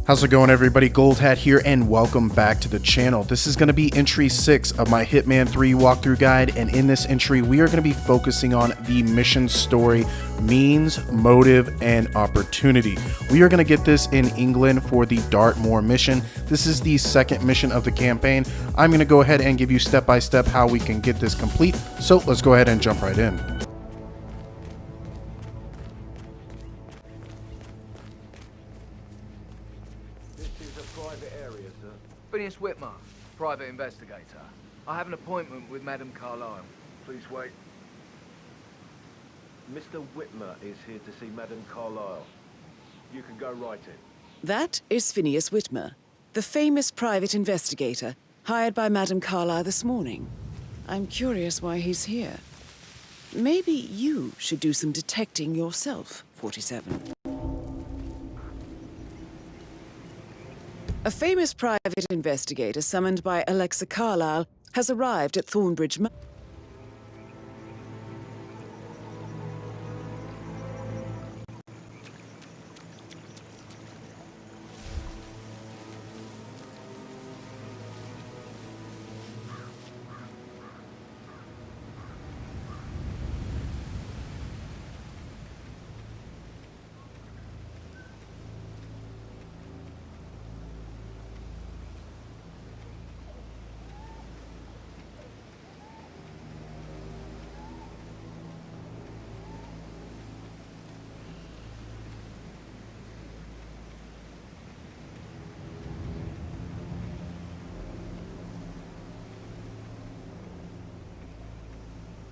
How's it going, everybody? Gold Hat here, and welcome back to the channel. This is going to be entry 6 of my Hitman 3 walkthrough guide, and in this entry we are going to be focusing on the mission story, means, motive, and opportunity. We are going to get this in England for the Darthmoor mission. This is the second mission of the campaign. I'm going to go ahead and give you step by step how we can get this complete, so let's go ahead and jump right in. Phineas Whitmer, private investigator. I have an appointment with Madame Carlyle. Please wait. Mr. Whitmer is here to see Madame Carlyle. You can go right in. That is Phineas Whitmer, the famous private investigator hired by Madame Carlyle this morning. I'm curious why he's here. Maybe you should do some detecting yourself, 47. A famous private investigator summoned by Alexa Carlyle has arrived at Thornbridge.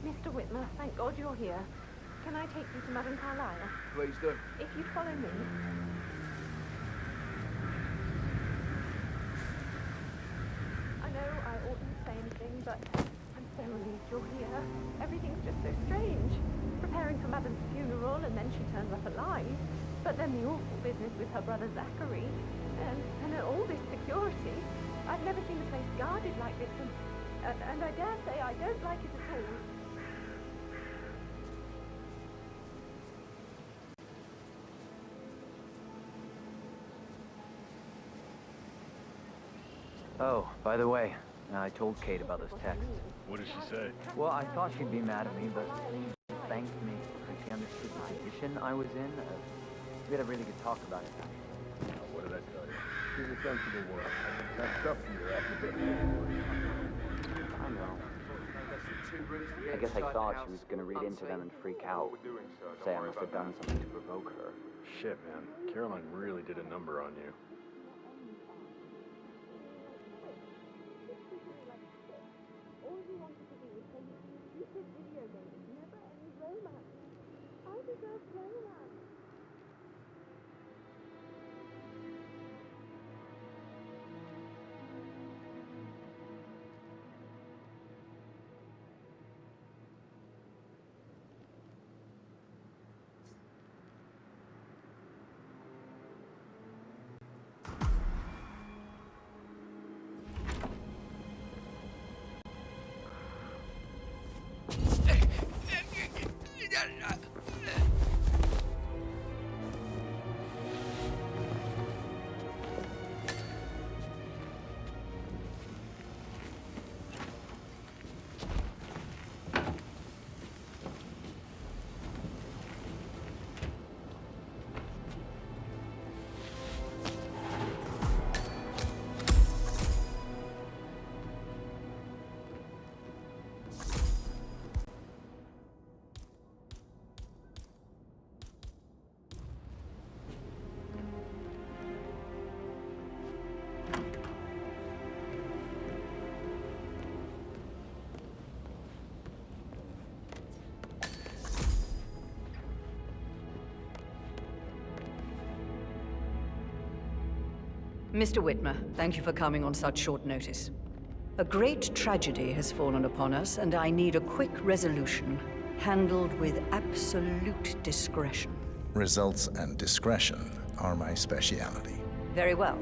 Mr. Whitmer, thank God you're here. Can I take you to Madame Carlyle? Please do. If you'd follow me. I know I oughtn't say anything, but I'm so relieved you're here. Everything's just so strange. Preparing for Madame's funeral, and then she turns up alive. But then the awful business with her brother Zachary. And all this security. I've never seen the place guarded like this, and I dare say I don't like it at all. Oh, by the way, I told Kate about this text. What did she say? Well, I thought she'd be mad at me, but she thanked me because she understood the position I was in. We had a really good talk about it, actually. What did I tell you? She's a sensible woman. That stuff from your academic. I know. I guess I thought she was going to read into them and freak out. Say I must have done something to provoke her. Shit, man. Caroline really did a number on you. All you wanted to do was play this stupid video game. Never any romance. I deserve romance. Mr. Whitmer, thank you for coming on such short notice. A great tragedy has fallen upon us, and I need a quick resolution, handled with absolute discretion. Results and discretion are my speciality. Very well.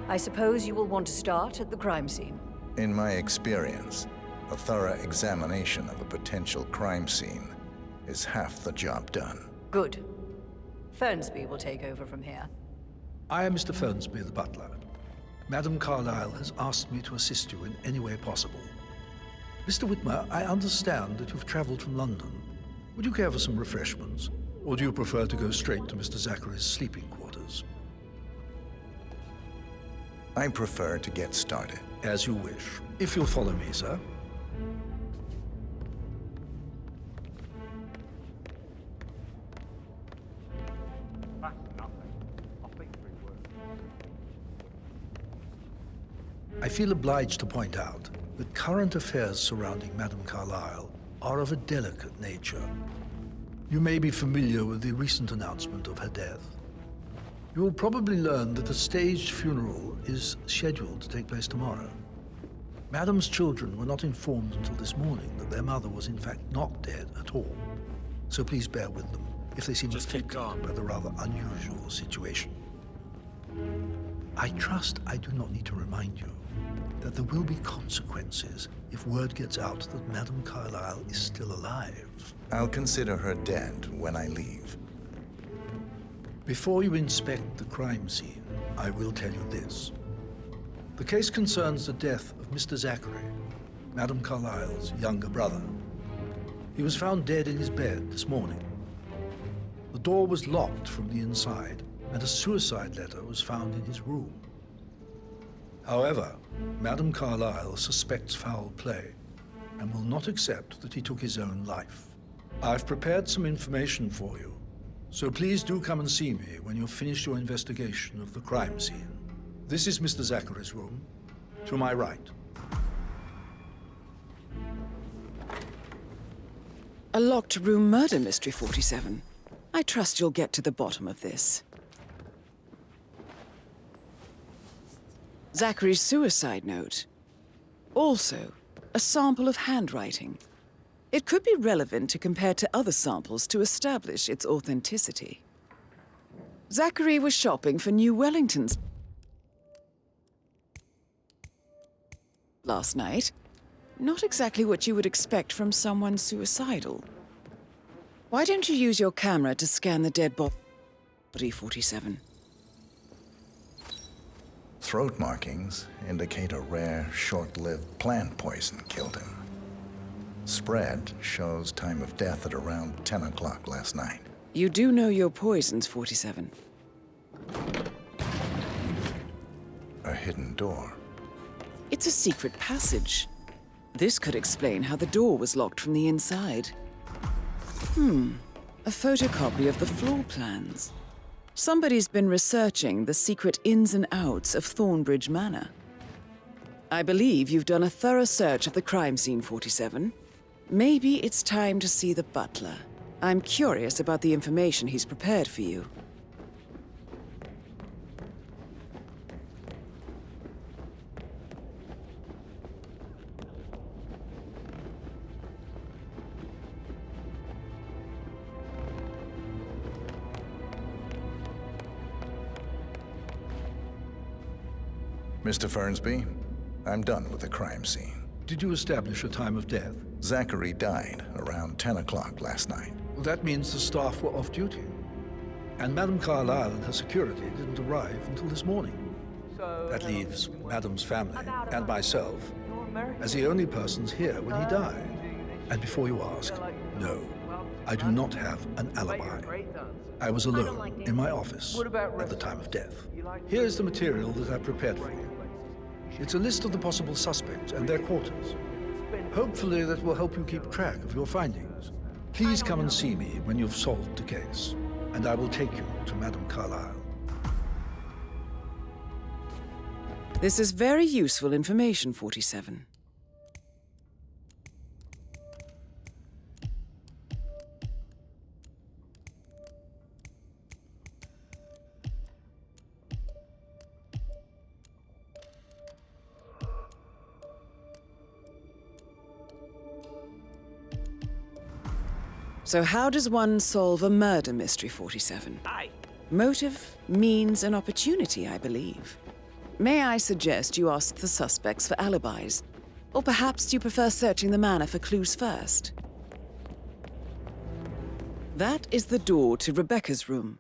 I suppose you will want to start at the crime scene. In my experience, a thorough examination of a potential crime scene is half the job done. Good. Fernsby will take over from here. I am Mr. Fernsby, the butler. Madam Carlyle has asked me to assist you in any way possible. Mr. Whitmer, I understand that you've traveled from London. Would you care for some refreshments? Or do you prefer to go straight to Mr. Zachary's sleeping quarters? I prefer to get started. As you wish. If you'll follow me, sir. I feel obliged to point out that current affairs surrounding Madame Carlyle are of a delicate nature. You may be familiar with the recent announcement of her death. You will probably learn that a staged funeral is scheduled to take place tomorrow. Madame's children were not informed until this morning that their mother was in fact not dead at all. So please bear with them if they seem affected by the rather unusual situation. I trust I do not need to remind you that there will be consequences if word gets out that Madame Carlyle is still alive. I'll consider her dead when I leave. Before you inspect the crime scene, I will tell you this. The case concerns the death of Mr. Zachary, Madame Carlyle's younger brother. He was found dead in his bed this morning. The door was locked from the inside, and a suicide letter was found in his room. However, Madame Carlyle suspects foul play and will not accept that he took his own life. I've prepared some information for you, so please do come and see me when you've finished your investigation of the crime scene. This is Mr. Zachary's room, to my right. A locked room murder mystery, 47. I trust you'll get to the bottom of this. Zachary's suicide note. Also, a sample of handwriting. It could be relevant to compare to other samples to establish its authenticity. Zachary was shopping for new Wellingtons last night. Not exactly what you would expect from someone suicidal. Why don't you use your camera to scan the dead body, 47? Throat markings indicate a rare, short-lived plant poison killed him. Spread shows time of death at around 10 o'clock last night. You do know your poisons, 47. A hidden door. It's a secret passage. This could explain how the door was locked from the inside. A photocopy of the floor plans. Somebody's been researching the secret ins and outs of Thornbridge Manor. I believe you've done a thorough search of the crime scene, 47. Maybe it's time to see the butler. I'm curious about the information he's prepared for you. Mr. Fernsby, I'm done with the crime scene. Did you establish a time of death? Zachary died around 10 o'clock last night. Well, that means the staff were off duty. And Madame Carlyle and her security didn't arrive until this morning. That leaves Madame's family and myself as the only persons here when he died. And before you ask, no, I do not have an alibi. I was alone in my office at the time of death. Here's the material that I prepared for you. It's a list of the possible suspects and their quarters. Hopefully that will help you keep track of your findings. Please come and see me when you've solved the case, and I will take you to Madame Carlyle. This is very useful information, 47. So how does one solve a murder mystery, 47? Motive, means, and opportunity, I believe. May I suggest you ask the suspects for alibis? Or perhaps you prefer searching the manor for clues first? That is the door to Rebecca's room.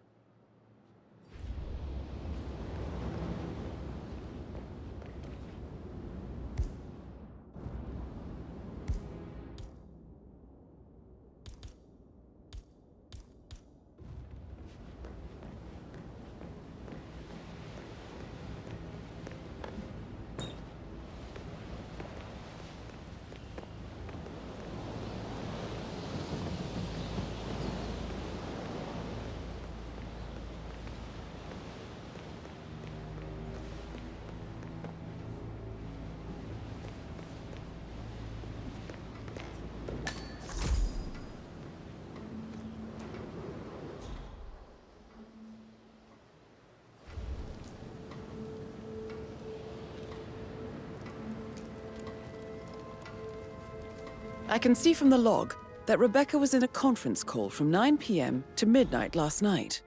I can see from the log that Rebecca was in a conference call from 9 p.m. to midnight last night.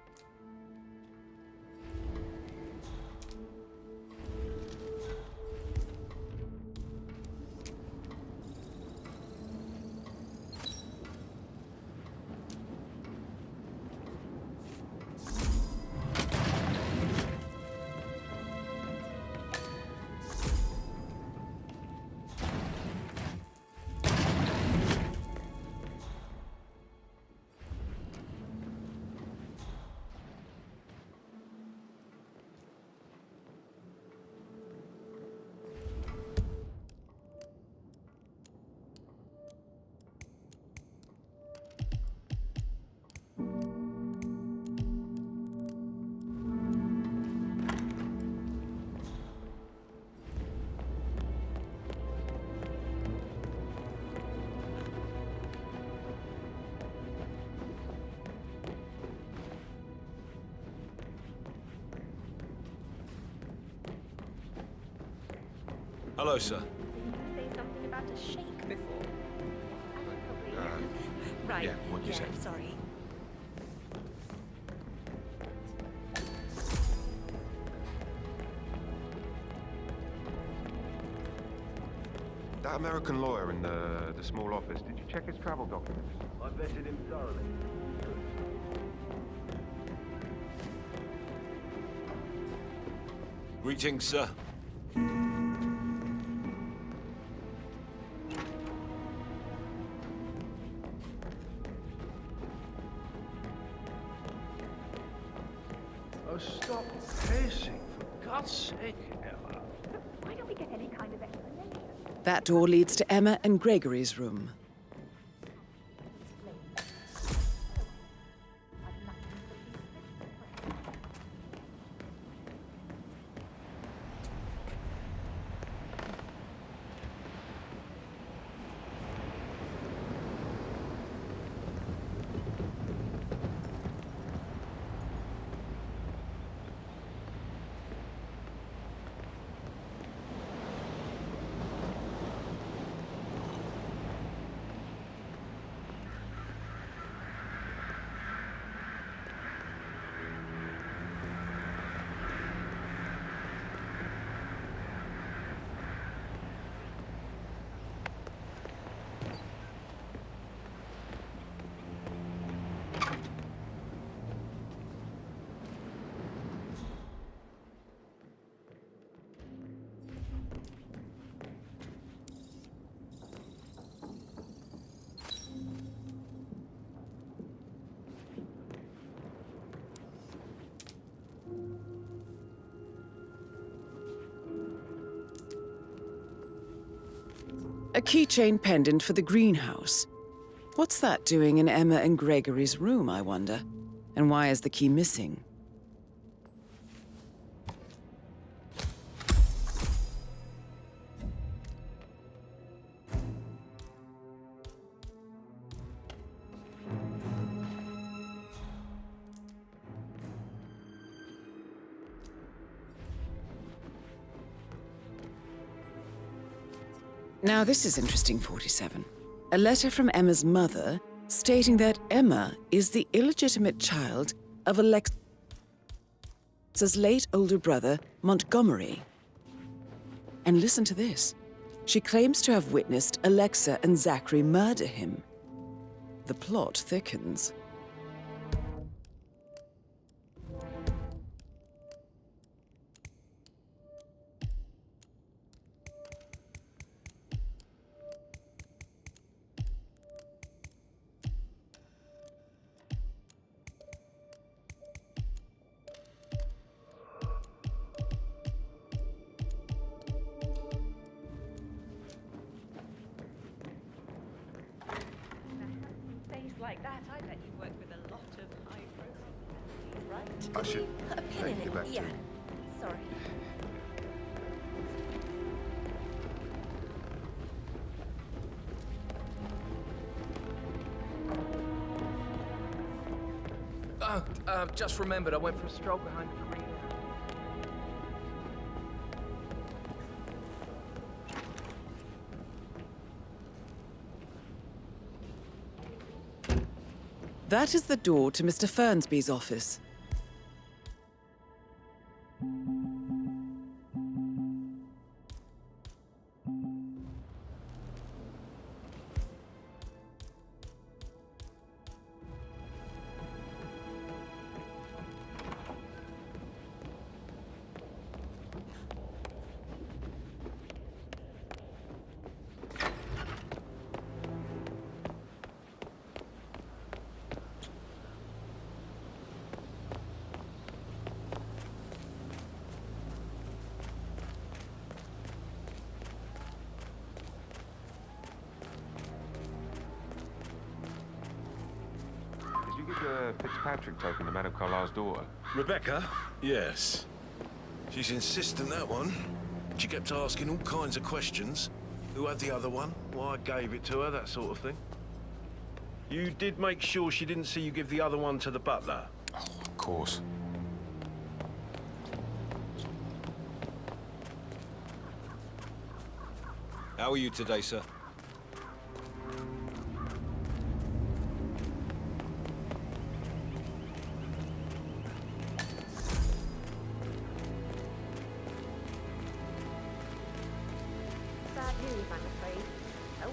Hello, sir. Say something about a shake before. Right. Yeah, what you said. Sorry. That American lawyer in the small office, did you check his travel documents? I vetted him thoroughly. Greetings, sir. Oh, stop pacing, for God's sake, Emma. Why don't we get any kind of explanation? That door leads to Emma and Gregory's room. A keychain pendant for the greenhouse. What's that doing in Emma and Gregory's room, I wonder? And why is the key missing? Now this is interesting, 47. A letter from Emma's mother stating that Emma is the illegitimate child of Alexa's late older brother, Montgomery. And listen to this. She claims to have witnessed Alexa and Zachary murder him. The plot thickens. Like that, I bet you work with a lot of high profile, right? I should Put a pin in take you it. back Yeah. to... Sorry. Just remembered I went for a stroll behind the green. That is the door to Mr. Fernsby's office. Fitzpatrick token to Madame Carlyle's daughter. Rebecca? Yes. She's insistent, that one. She kept asking all kinds of questions. Who had the other one? Why I gave it to her, that sort of thing. You did make sure she didn't see you give the other one to the butler? Oh, of course. How are you today, sir?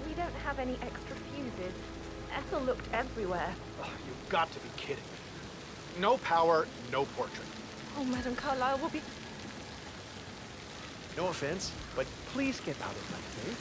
We don't have any extra fuses. Ethel looked everywhere. Oh, you've got to be kidding me. No power, no portrait. Oh, Madame Carlyle will be... No offense, but please get out of my way.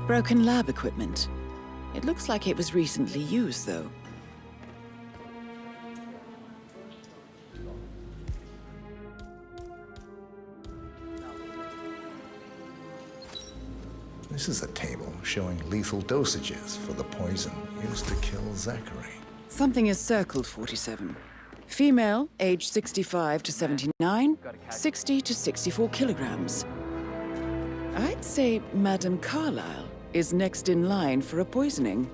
Broken lab equipment. It looks like it was recently used, though. This is a table showing lethal dosages for the poison used to kill Zachary. Something is circled 47. Female, age 65 to 79, 60 to 64 kilograms. I'd say Madame Carlyle is next in line for a poisoning.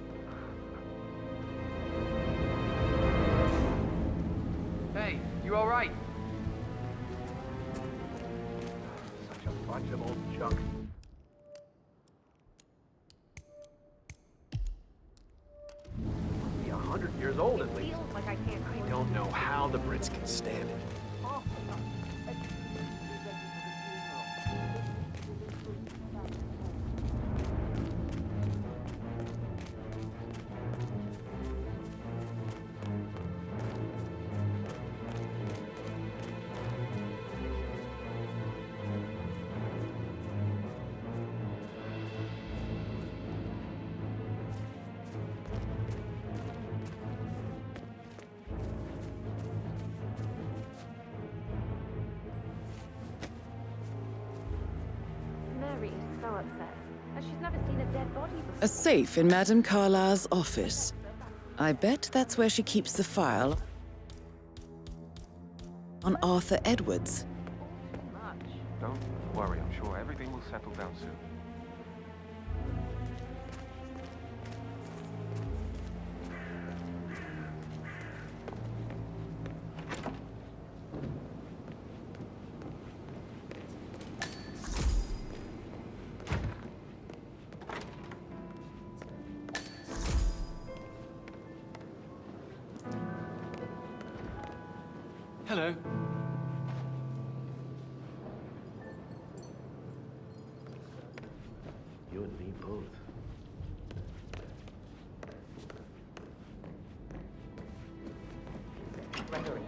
Hey, you all right? Such a bunch of old junk. Be 100 years old at least. Like I can't I don't know how the Brits can stand it. Mary is so upset. And she's never seen a dead body before. A safe in Madame Carlyle's office. I bet that's where she keeps the file on Arthur Edwards. Don't worry, I'm sure everything will settle down soon. Hello. You and me both. Gregory.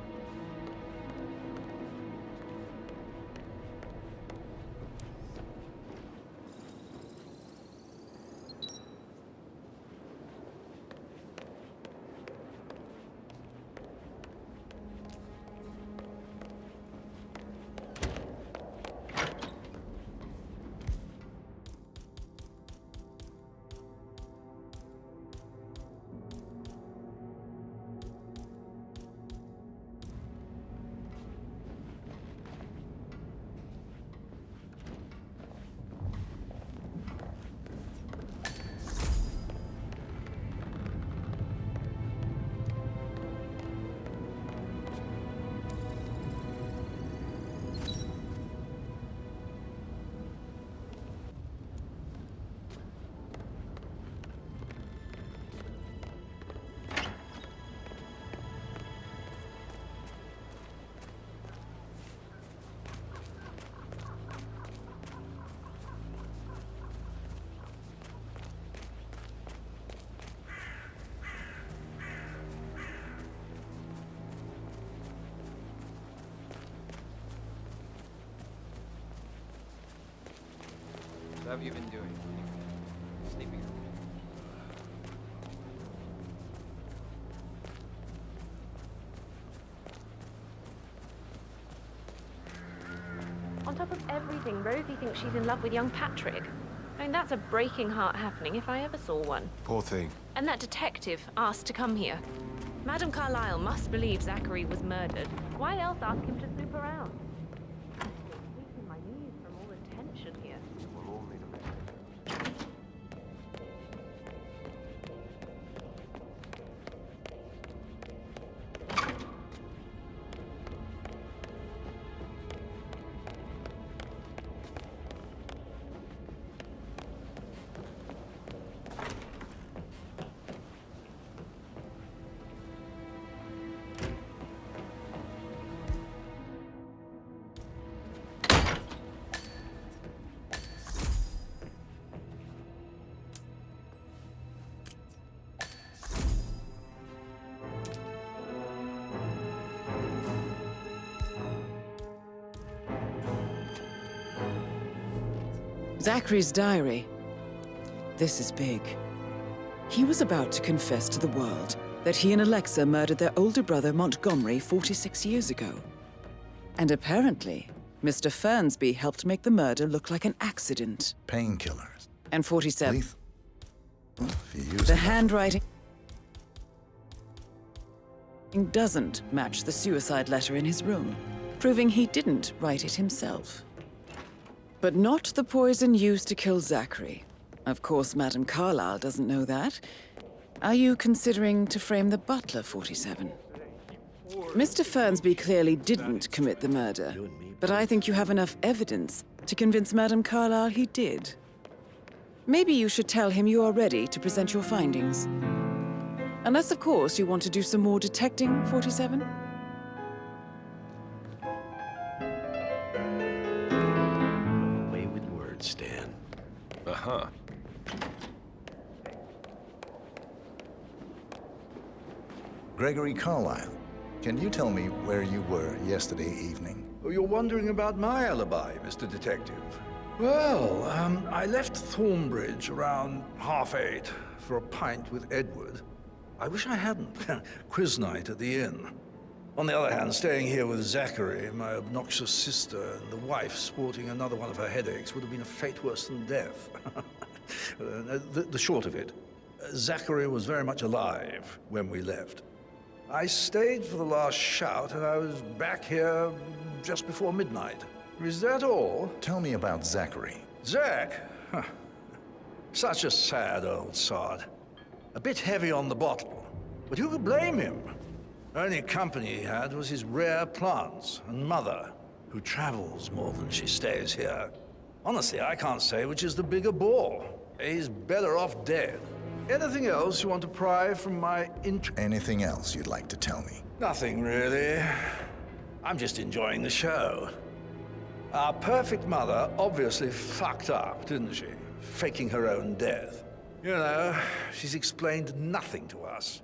What have you been doing? Sleeping? On top of everything, Rosie thinks she's in love with young Patrick. I mean, that's a breaking heart happening if I ever saw one. Poor thing. And that detective asked to come here. Madame Carlyle must believe Zachary was murdered. Why else ask him to snoop around? I'm weak in my knees from all the tension here. We'll all need a minute. Zachary's diary. This is big. He was about to confess to the world that he and Alexa murdered their older brother Montgomery 46 years ago. And apparently, Mr. Fernsby helped make the murder look like an accident. Painkillers. And 47. Well, if you use The enough- handwriting doesn't match the suicide letter in his room, proving he didn't write it himself. But not the poison used to kill Zachary. Of course, Madame Carlyle doesn't know that. Are you considering to frame the butler, 47? Mr. Fernsby clearly didn't commit the murder, but I think you have enough evidence to convince Madame Carlyle he did. Maybe you should tell him you are ready to present your findings. Unless, of course, you want to do some more detecting, 47? Away with words, Stan. Uh-huh. Gregory Carlyle, can you tell me where you were yesterday evening? Oh, you're wondering about my alibi, Mr. Detective. Well, I left Thornbridge around 8:30 for a pint with Edward. I wish I hadn't. Quiz night at the inn. On the other hand, staying here with Zachary, my obnoxious sister, and the wife sporting another one of her headaches would have been a fate worse than death. The short of it, Zachary was very much alive when we left. I stayed for the last shout, and I was back here just before midnight. Is that all? Tell me about Zachary. Zach? Huh. Such a sad old sod. A bit heavy on the bottle, but who could blame him? Only company he had was his rare plants and mother, who travels more than she stays here. Honestly, I can't say which is the bigger bore. He's better off dead. Anything else you want to pry from my Anything else you'd like to tell me? Nothing, really. I'm just enjoying the show. Our perfect mother obviously fucked up, didn't she? Faking her own death. You know, she's explained nothing to us.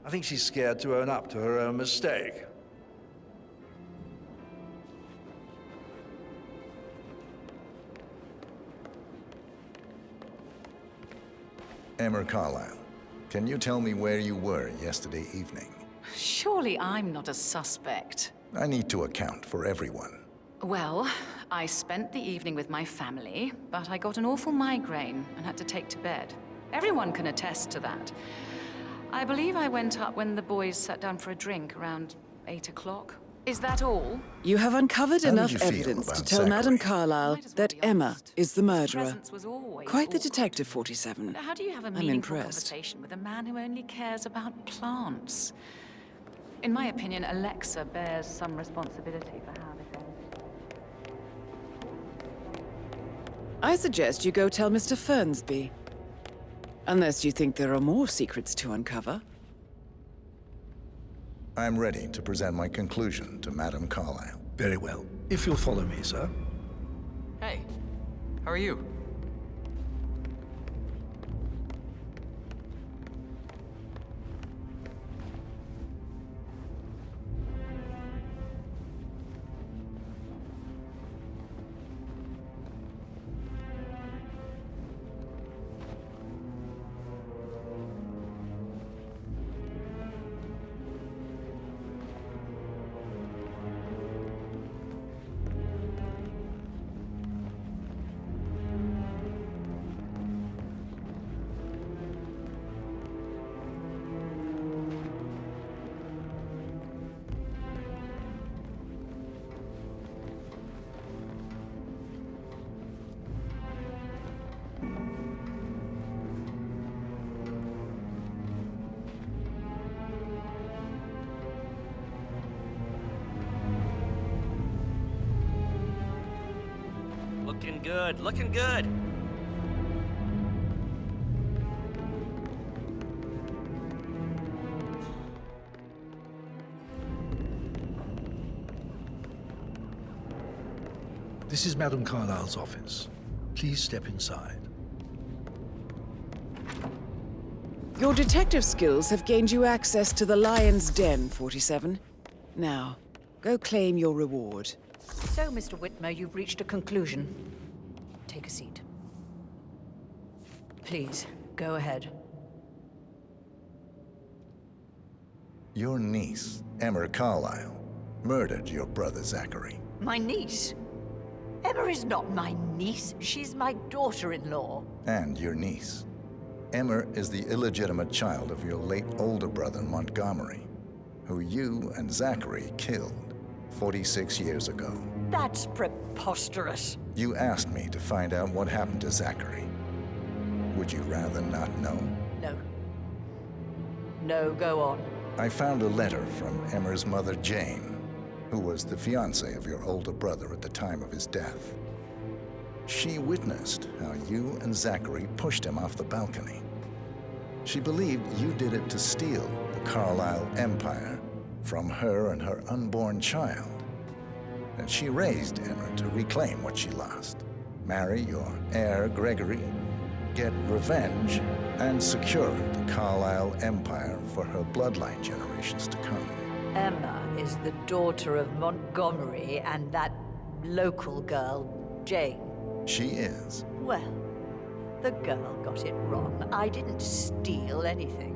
I think she's scared to own up to her own mistake. Emma Carlyle, can you tell me where you were yesterday evening? Surely I'm not a suspect. I need to account for everyone. Well, I spent the evening with my family, but I got an awful migraine and had to take to bed. Everyone can attest to that. I believe I went up when the boys sat down for a drink around 8 o'clock. Is that all? You have uncovered How enough did you feel evidence to about tell Zachary? Madame Carlyle that Emma is the murderer. Presence was always Quite the awkward. detective, 47. How do you have a I'm meaningful impressed. conversation with a man who only cares about plants? In my opinion, Alexa bears some responsibility for how this ends. I suggest you go tell Mr. Fernsby. Unless you think there are more secrets to uncover. I'm ready to present my conclusion to Madame Carlyle. Very well. If you'll follow me, sir. Hey, how are you? Looking good, looking good. This is Madame Carlyle's office. Please step inside. Your detective skills have gained you access to the Lion's Den, 47. Now, go claim your reward. So, Mr. Whitmer, you've reached a conclusion. Take a seat. Please, go ahead. Your niece, Emma Carlyle, murdered your brother Zachary. My niece? Emma is not my niece. She's my daughter-in-law. And your niece. Emma is the illegitimate child of your late older brother Montgomery, who you and Zachary killed 46 years ago. That's preposterous. You asked me to find out what happened to Zachary. Would you rather not know? No. No, go on. I found a letter from Emma's mother, Jane, who was the fiancée of your older brother at the time of his death. She witnessed how you and Zachary pushed him off the balcony. She believed you did it to steal the Carlyle empire from her and her unborn child. And she raised Emma to reclaim what she lost, marry your heir, Gregory, get revenge, and secure the Carlyle empire for her bloodline generations to come. Emma is the daughter of Montgomery and that local girl, Jane. She is. Well, the girl got it wrong. I didn't steal anything.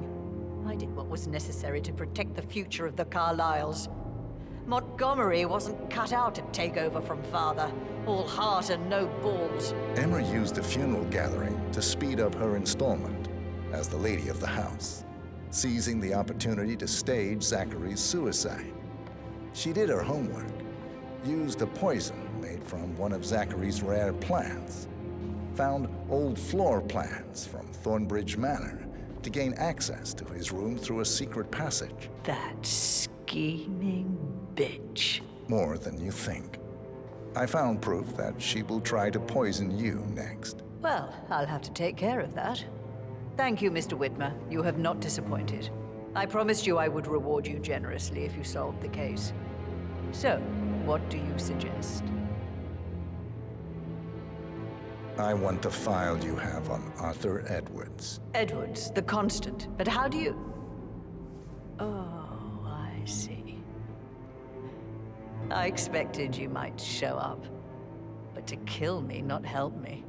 I did what was necessary to protect the future of the Carlyles. Montgomery wasn't cut out to take over from father. All heart and no balls. Emma used the funeral gathering to speed up her installment as the lady of the house, seizing the opportunity to stage Zachary's suicide. She did her homework, used a poison made from one of Zachary's rare plants, found old floor plans from Thornbridge Manor to gain access to his room through a secret passage. That scheming bitch. More than you think. I found proof that she will try to poison you next. Well, I'll have to take care of that. Thank you, Mr. Whitmer. You have not disappointed. I promised you I would reward you generously if you solved the case. So, what do you suggest? I want the file you have on Arthur Edwards. Edwards, the Constant. But how do you... Oh, I see. I expected you might show up. But to kill me, not help me.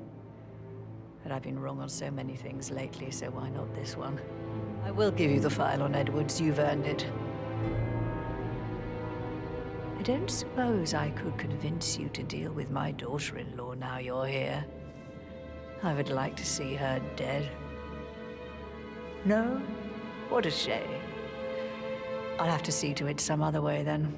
But I've been wrong on so many things lately, so why not this one? I will give you the file on Edwards. You've earned it. I don't suppose I could convince you to deal with my daughter-in-law now you're here. I would like to see her dead. No? What a shame. I'll have to see to it some other way, then.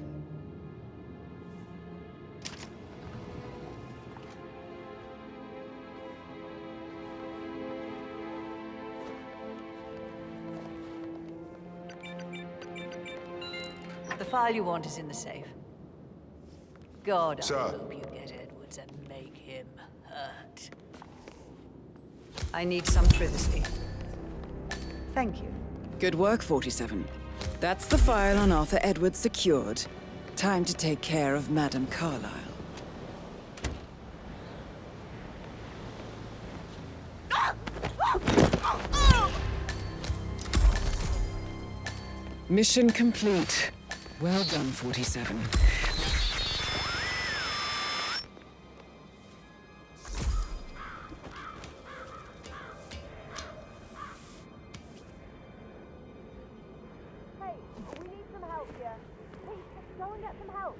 The file you want is in the safe. God, I hope you get Edwards and make him hurt. I need some privacy. Thank you. Good work, 47. That's the file on Arthur Edwards secured. Time to take care of Madame Carlyle. Mission complete. Well done, 47. Hey, we need some help here. Please, just go and get some help.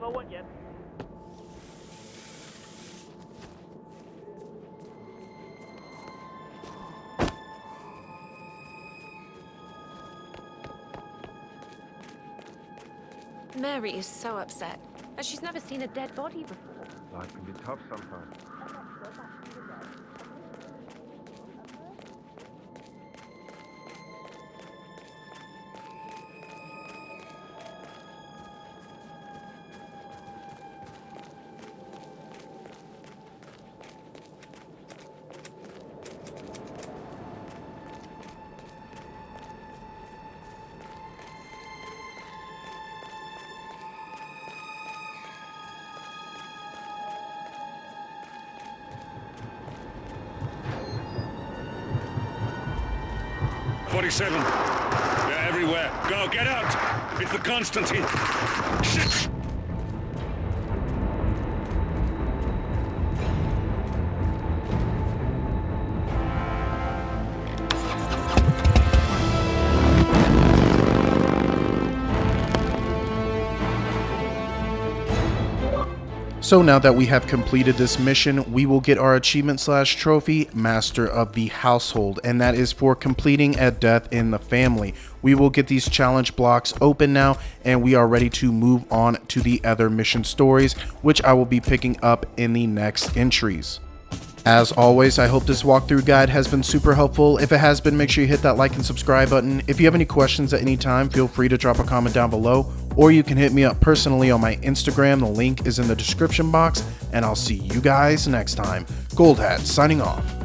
know what yet. Mary is so upset, as she's never seen a dead body before. Life can be tough sometimes. They're everywhere. Go, get out! It's the Constantine. Shit! So now that we have completed this mission, we will get our achievement / trophy, Master of the Household, and that is for completing a death in the family. We will get these challenge blocks open now, and we are ready to move on to the other mission stories, which I will be picking up in the next entries. As always, I hope this walkthrough guide has been super helpful. If it has been, make sure you hit that like and subscribe button. If you have any questions at any time, feel free to drop a comment down below, or you can hit me up personally on my Instagram. The link is in the description box, and I'll see you guys next time. Gold Hat signing off.